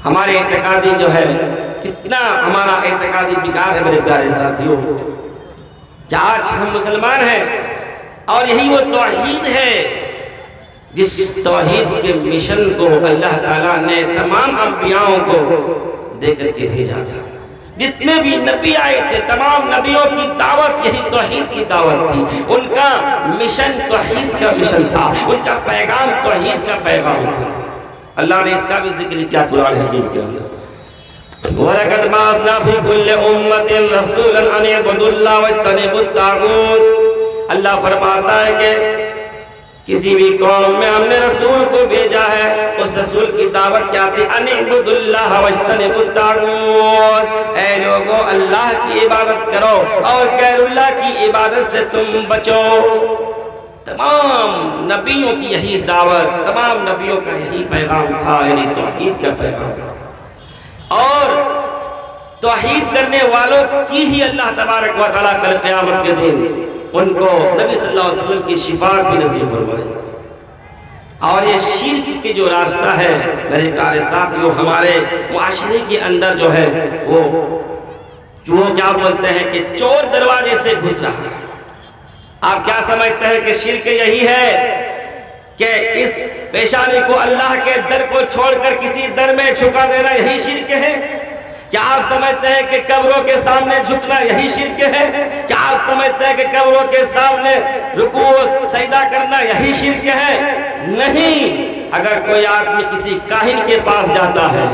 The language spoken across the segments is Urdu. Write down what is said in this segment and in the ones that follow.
ہمارے اعتقادی جو ہے کتنا ہمارا اعتقادی بگاڑ ہے میرے پیارے ساتھیوں، کہ آج ہم مسلمان ہیں اور یہی وہ توحید ہے جس توحید کے مشن کو اللہ تعالیٰ نے تمام انبیاءوں کو دے کر کے بھیجا تھا۔ جتنے بھی نبی آئے تھے تمام نبیوں کی دعوت یہی توحید کی دعوت تھی، ان کا مشن توحید کا مشن تھا، ان کا پیغام توحید کا پیغام تھا۔ اللہ نے اس کا بھی ذکر کیا قرآن حکیم کے اندر، وَلَقَدْ بَعَثْنَا فِي كُلِّ أُمَّةٍ رَسُولًا أَنِ اعْبُدُوا اللَّهَ وَاجْتَنِبُوا الطَّاغُوتَ۔ اللہ فرماتا ہے کہ کسی بھی قوم میں ہم نے رسول کو بھیجا ہے، اس رسول کی دعوت کیا تھی؟ ان اعبدوا اللہ واجتنبوا الطاغوت، اے لوگوں اللہ کی عبادت کرو اور غیر اللہ کی عبادت سے تم بچو۔ تمام نبیوں کی یہی دعوت، تمام نبیوں کا یہی پیغام تھا، یعنی توحید کا پیغام تھا۔ اور توحید کرنے والوں کی ہی اللہ تبارک و تعالیٰ کل قیامت کے دن ان کو نبی صلی اللہ علیہ وسلم کی شفاعت بھی نصیب فرمائے گا۔ اور یہ شرک کی جو راستہ ہے میرے پیارے ساتھیوں، ہمارے معاشرے کے اندر جو ہے وہ کیا بولتے ہیں کہ چور دروازے سے گھس رہا ہے۔ آپ کیا سمجھتے ہیں کہ شرک یہی ہے کہ اس پیشانی کو اللہ کے در کو چھوڑ کر کسی در میں جھکا دینا یہی شرک ہے؟ کیا آپ سمجھتے ہیں کہ قبروں کے سامنے جھکنا یہی شرک ہے؟ کیا آپ سمجھتے ہیں کہ قبروں کے سامنے رکوع سجدہ کرنا یہی شرک ہے؟ نہیں۔ اگر کوئی آدمی کسی کاہن کے پاس جاتا ہے،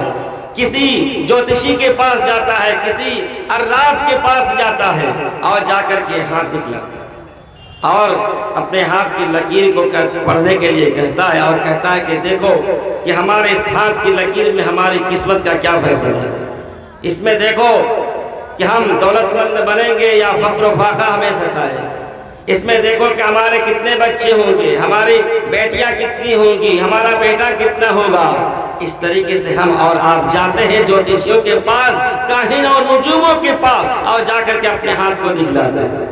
کسی جوتشی کے پاس جاتا ہے، کسی عراف کے پاس جاتا ہے اور جا کر کے ہاتھ دکھلاتا ہے اور اپنے ہاتھ کی لکیر کو پڑھنے کے لیے کہتا ہے اور کہتا ہے کہ دیکھو کہ ہمارے اس ہاتھ کی لکیر میں ہماری قسمت کا کیا فیصلہ ہے، اس میں دیکھو کہ ہم دولت مند بنیں گے یا فقر و فاقہ ہمیں ستائے، اس میں دیکھو کہ ہمارے کتنے بچے ہوں گے، ہماری بیٹیاں کتنی ہوں گی، ہمارا بیٹا کتنا ہوگا۔ اس طریقے سے ہم اور آپ جاتے ہیں جوتشیوں کے پاس، کاہن اور نجوموں کے پاس اور جا کر کے اپنے ہاتھ کو دکھلاتے ہیں۔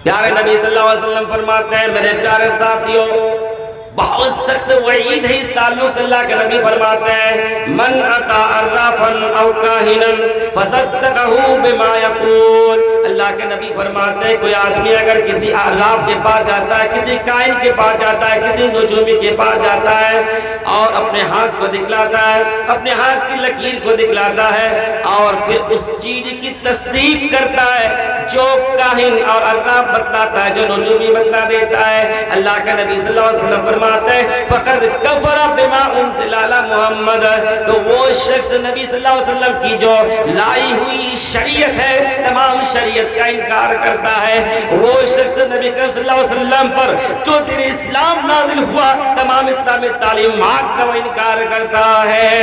پیارے نبی صلی اللہ علیہ وسلم فرماتے ہیں میرے پیارے ساتھیوں، بہت سخت وعید ہے اس تعلق سے۔ اللہ کے نبی فرماتے ہیں من اتا عرافا او کاہنا فصدقه بما یقول۔ اللہ کے نبی فرماتے ہیں کوئی آدمی اگر کسی عراف کے پاس جاتا ہے، کسی کاہن کے پاس جاتا ہے، کسی نجومی کے پاس جاتا ہے اور اپنے ہاتھ کو دکھلاتا ہے، اپنے ہاتھ کی لکیر کو دکھلاتا ہے اور پھر اس چیز کی تصدیق کرتا ہے جو کاہن اور عراف بتلاتا ہے، جو نجومی بتلا دیتا ہے، اللہ کے نبی صلی اللہ علیہ وسلم فرماتے ہیں فقد کفر بما انزل علی محمد، تو وہ شخص نبی صلی اللہ علیہ وسلم کی جو لائی ہوئی شریعت ہے، تمام شریعت کا انکار کرتا ہے۔ وہ شخص نبی کریم صلی اللہ علیہ وسلم پر جو دین اسلام نازل ہوا، تمام اسلامی تعلیمات کا وہ انکار کرتا ہے۔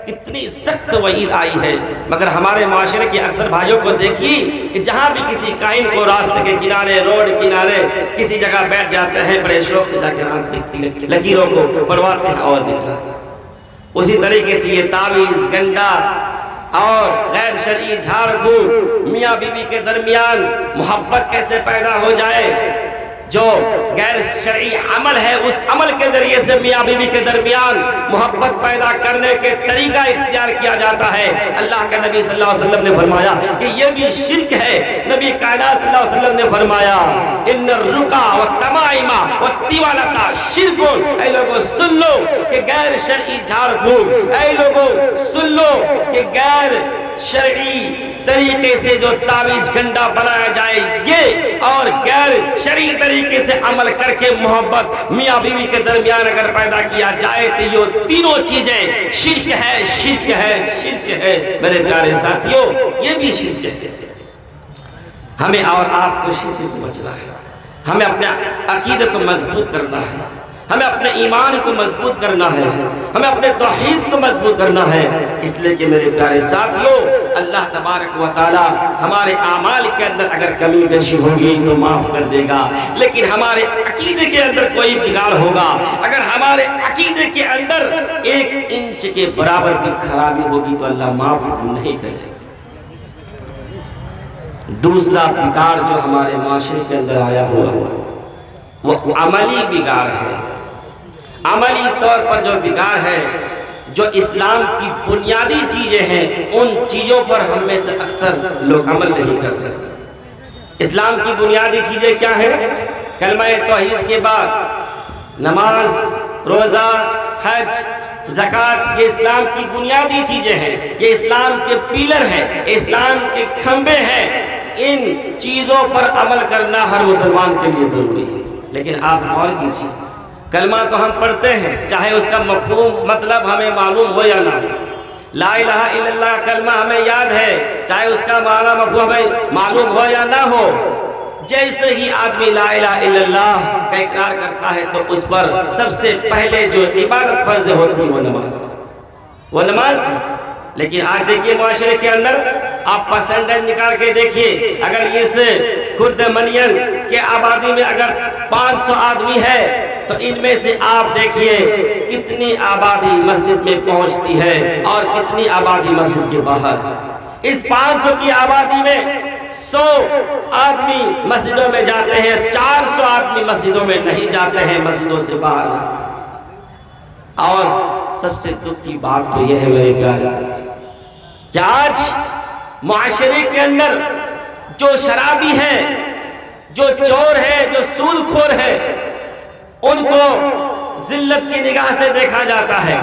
کتنی سخت وعید آئی ہے، مگر ہمارے معاشرے کے اکثر بھائیوں کو دیکھیے کہ جہاں بھی کسی کاہن کو راستے کے کنارے، روڈ کنارے کسی جگہ بیٹھ جاتے ہیں، بڑے شوق سے جا کے لکیروں کو پڑھواتے ہیں اور دکھلاتے ہیں۔ اسی طریقے سے یہ تعویذ، گنڈا اور غیر شرعی جھاڑ پھوک، میاں بیوی کے درمیان محبت کیسے پیدا ہو جائے، جو غیر شرعی عمل ہے اس عمل کے ذریعے سے میاں بیوی کے درمیان محبت پیدا کرنے کے طریقہ اختیار کیا جاتا ہے۔ اللہ کے نبی صلی اللہ علیہ وسلم نے فرمایا کہ یہ بھی شرک ہے۔ نبی کائنات صلی اللہ علیہ وسلم نے فرمایا ان الرقا والتمائم والتوالۃ شرک۔ اے لوگوں سن لو کہ غیر شرعی جھاڑ پھونک، اے لوگوں سن لو کہ غیر شرعی طریقے سے جو تعویذ گنڈا بنایا جائے یہ، اور غیر شرعی طریقے سے عمل کر کے محبت میاں بیوی کے درمیان اگر پیدا کیا جائے تو یہ تینوں چیزیں شرک ہے، شرک ہے، شرک ہے۔ میرے پیارے ساتھیوں یہ بھی شرک ہے۔ ہمیں اور آپ کو شرک سے بچنا ہے، ہمیں اپنے عقیدے کو مضبوط کرنا ہے، ہمیں اپنے ایمان کو مضبوط کرنا ہے، ہمیں اپنے توحید کو مضبوط کرنا ہے۔ اس لیے کہ میرے پیارے ساتھیوں اللہ تبارک و تعالی ہمارے اعمال کے اندر اگر کمی بیشی ہوگی تو معاف کر دے گا، لیکن ہمارے عقیدے کے اندر کوئی بگاڑ ہوگا، اگر ہمارے عقیدے کے اندر 1 انچ کے برابر بھی خرابی ہوگی تو اللہ معاف نہیں کرے گا۔ دوسرا بگاڑ جو ہمارے معاشرے کے اندر آیا ہوا وہ عملی بگاڑ ہے۔ عملی طور پر جو بگاڑ ہے جو اسلام کی بنیادی چیزیں ہیں ان چیزوں پر ہم میں سے اکثر لوگ عمل نہیں کرتے۔ اسلام کی بنیادی چیزیں کیا ہیں؟ کلمہ توحید کے بعد نماز، روزہ، حج، زکوٰۃ، یہ اسلام کی بنیادی چیزیں ہیں، یہ اسلام کے پیلر ہیں، اسلام کے کھمبے ہیں۔ ان چیزوں پر عمل کرنا ہر مسلمان کے لیے ضروری ہے۔ لیکن آپ غور کیجیے، کلمہ تو ہم پڑھتے ہیں، چاہے اس کا مفہوم مطلب ہمیں معلوم ہو یا نہ ہو۔ لا الہ الا اللہ کلمہ ہمیں یاد ہے، چاہے اس کا معنی مفہوم ہمیں معلوم ہو یا نہ ہو۔ جیسے ہی آدمی لا الہ الا اللہ کا اقرار کرتا ہے تو اس پر سب سے پہلے جو عبادت فرض ہوتی ہے وہ نماز ہے۔ لیکن آج دیکھیے معاشرے کے اندر آپ پرسنٹیج نکال کے دیکھیے، اگر اس خرد منین کے آبادی میں اگر 500 آدمی ہے تو ان میں سے آپ دیکھیے کتنی آبادی مسجد میں پہنچتی ہے اور کتنی آبادی مسجد کے باہر۔ اس 500 کی آبادی میں 100 آدمی مسجدوں میں جاتے ہیں، 400 آدمی مسجدوں میں نہیں جاتے ہیں، مسجدوں سے باہر آتے ہیں۔ اور سب سے دکھ کی بات تو یہ ہے میرے پیارے ساتھی کہ آج معاشرے کے اندر جو شرابی ہے، جو چور ہے، جو سود خور ہے، ان کو ذلت کی نگاہ سے دیکھا جاتا ہے،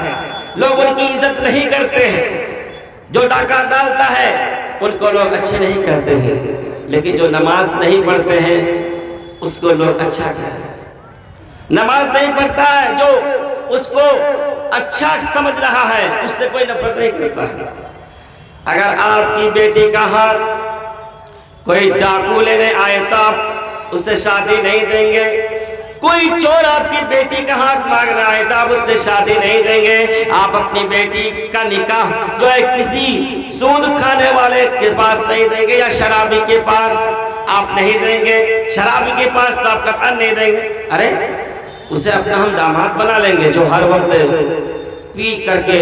لوگ ان کی عزت نہیں کرتے ہیں۔ جو ڈاکہ ڈالتا ہے ان کو لوگ اچھے نہیں کہتے ہیں، لیکن جو نماز نہیں پڑھتے ہیں اس کو لوگ اچھا کہتے ہیں۔ نماز نہیں پڑھتا ہے جو اس کو اچھا سمجھ رہا ہے، اس سے کوئی نفرت نہیں کرتا ہے۔ اگر آپ کی بیٹی کا ہاتھ کوئی ڈاکو لینے آئے تو آپ اس سے شادی نہیں دیں گے، کوئی چور آپ کی بیٹی کا ہاتھ مانگنا آئے تو آپ اس سے شادی نہیں دیں گے۔ آپ اپنی بیٹی کا نکاح جو ہے کسی سود کھانے والے کے پاس نہیں دیں گے، یا شرابی کے پاس آپ نہیں دیں گے، شرابی کے پاس تو آپ قطعاً نہیں دیں گے۔ ارے اسے اپنا ہم داماد بنا لیں گے جو ہر وقت پی کر کے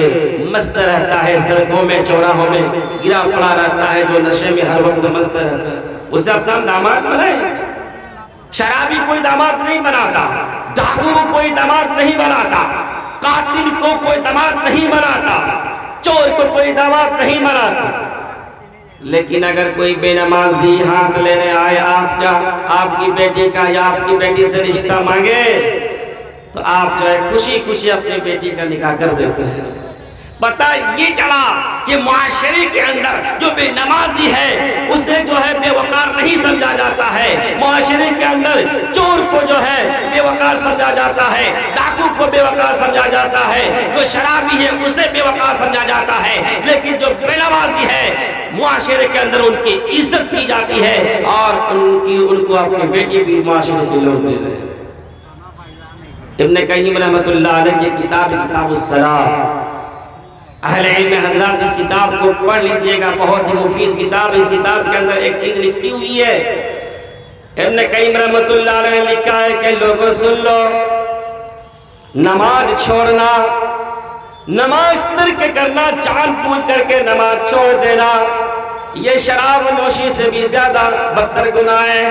مست رہتا ہے، سڑکوں میں چوراہوں میں گرا پڑا رہتا ہے، جو نشے میں ہر وقت مست رہتا ہے، اسے اپنا ہم داماد بنائیں گے۔ شرابی کوئی داماد نہیں بناتا، ڈاکو کو کوئی داماد نہیں بناتا، قاتل کو کوئی داماد نہیں بناتا، چور کو کوئی داماد نہیں بناتا۔ لیکن اگر کوئی بے نمازی ہاتھ لینے آئے آپ کی بیٹی کا یا آپ کی بیٹی سے رشتہ مانگے تو آپ جو ہے خوشی خوشی اپنی بیٹی کا نکاح کر دیتے ہیں۔ پتہ یہ چلا کہ معاشرے کے اندر جو بے نمازی ہے اسے جو ہے بے وقار نہیں سمجھا جاتا ہے، معاشرے کے اندر چور کو جو ہے بے وقار سمجھا جاتا ہے، ڈاکو کو بے وقار سمجھا جاتا ہے، جو شرابی ہے اسے بے وقار سمجھا جاتا ہے۔ لیکن جو بے نمازی ہے معاشرے کے اندر ان کی عزت کی جاتی ہے، اور ان کو اپنی بیٹی بھی معاشرے کے لوگ دے رہے ہیں۔ ابن قیم رحمۃ اللہ علیہ کی کتاب الصلاۃ، اہل علم حضرات اس کتاب کو پڑھ لیجئے گا، بہت ہی مفید کتاب۔ اس کتاب کے اندر ایک چیز لکھی ہوئی ہے، ابن قیم رحمۃ اللہ علیہ نے لکھا ہے کہ لوگوں سن لو، نماز چھوڑنا، نماز ترک کرنا، جان بوجھ کر کے نماز چھوڑ دینا، یہ شراب نوشی سے بھی زیادہ بدتر گناہ ہے،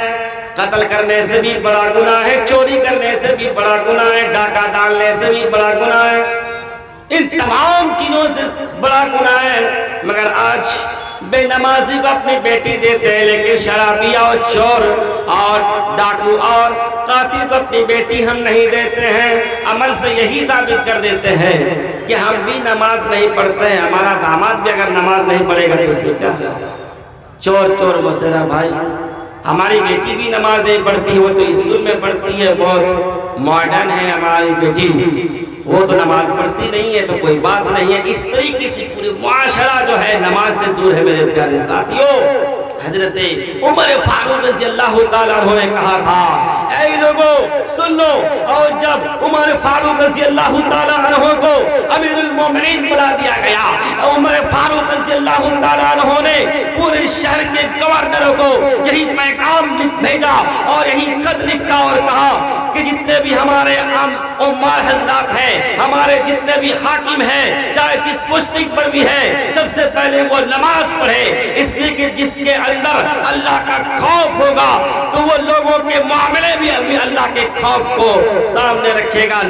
قتل کرنے سے بھی بڑا گناہ ہے، چوری کرنے سے بھی بڑا گناہ ہے، ڈاکہ ڈالنے سے بھی بڑا گناہ ہے، ان تمام چیزوں سے بڑا گناہ ہے۔ مگر آج بے نمازی کو اپنی بیٹی دیتے ہیں، لیکن شرابی اور چور اور ڈاکو اور قاتل کو اپنی بیٹی ہم نہیں دیتے ہیں۔ عمل سے یہی ثابت کر دیتے ہیں کہ ہم بھی نماز نہیں پڑھتے ہیں، ہمارا داماد بھی اگر نماز نہیں پڑھے گا تو اس میں کیا ہے؟ چور موسیرا بھائی، ہماری بیٹی بھی نماز نہیں پڑھتی، وہ تو اسکول میں پڑھتی ہے، بہت ماڈرن ہے ہماری بیٹی، وہ تو نماز پڑھتی نہیں ہے، تو کوئی بات نہیں ہے۔ اس طریقے سے پوری معاشرہ جو ہے نماز سے دور ہے۔ میرے پیارے ساتھیوں، حضرت عمر فاروق رضی اللہ تعالیٰ عنہ نے کہا تھا، اے لوگوں سن لو، اور جب عمر فاروق رضی اللہ تعالیٰ عنہ کو امیر المومنین بنا دیا گیا، عمر فاروق رضی اللہ تعالیٰ عنہ نے پورے شہر کے گورنروں کو یہی پیغام بھیجا اور یہی خط لکھا اور کہا کہ جتنے بھی ہمارے عمال حضرات ہیں، ہمارے جتنے بھی حاکم ہیں، چاہے جس پوسٹنگ پر بھی ہیں، سب سے پہلے وہ نماز پڑھے، اس لیے کہ جس کے اندر اللہ کا خوف ہوگا تو وہ لوگوں کے معاملے بھی اللہ کے خوف کو سامنے رکھے گا،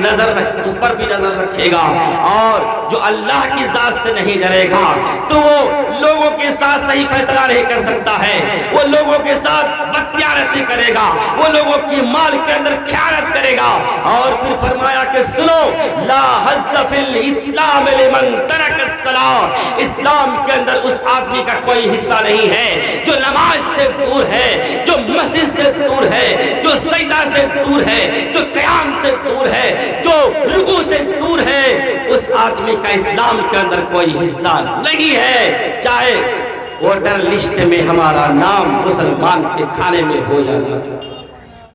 اس پر بھی نظر رکھے گا۔ اور جو اللہ کی ذات سے نہیں ڈرے گا تو وہ لوگوں کے ساتھ صحیح فیصلہ نہیں کر سکتا ہے، وہ لوگوں کے ساتھ بدکرداری کرے گا، وہ لوگوں کی مال کے اندر خیانت کرے گا۔ اور پھر فرمایا کہ سنو، لا حظ فی الاسلام لمن ترک الصلاۃ، اسلام کے اندر اس آدمی کا کوئی حصہ نہیں ہے جو نماز سے دور ہے، جو مسجد سے دور ہے، جو سجدہ سے دور ہے، جو قیام سے دور ہے، جو رکوع سے دور ہے، اس آدمی کا اسلام کے اندر کوئی حصہ نہیں ہے، چاہے ووٹر لسٹ میں ہمارا نام مسلمان کے کھانے میں ہو یا نہ۔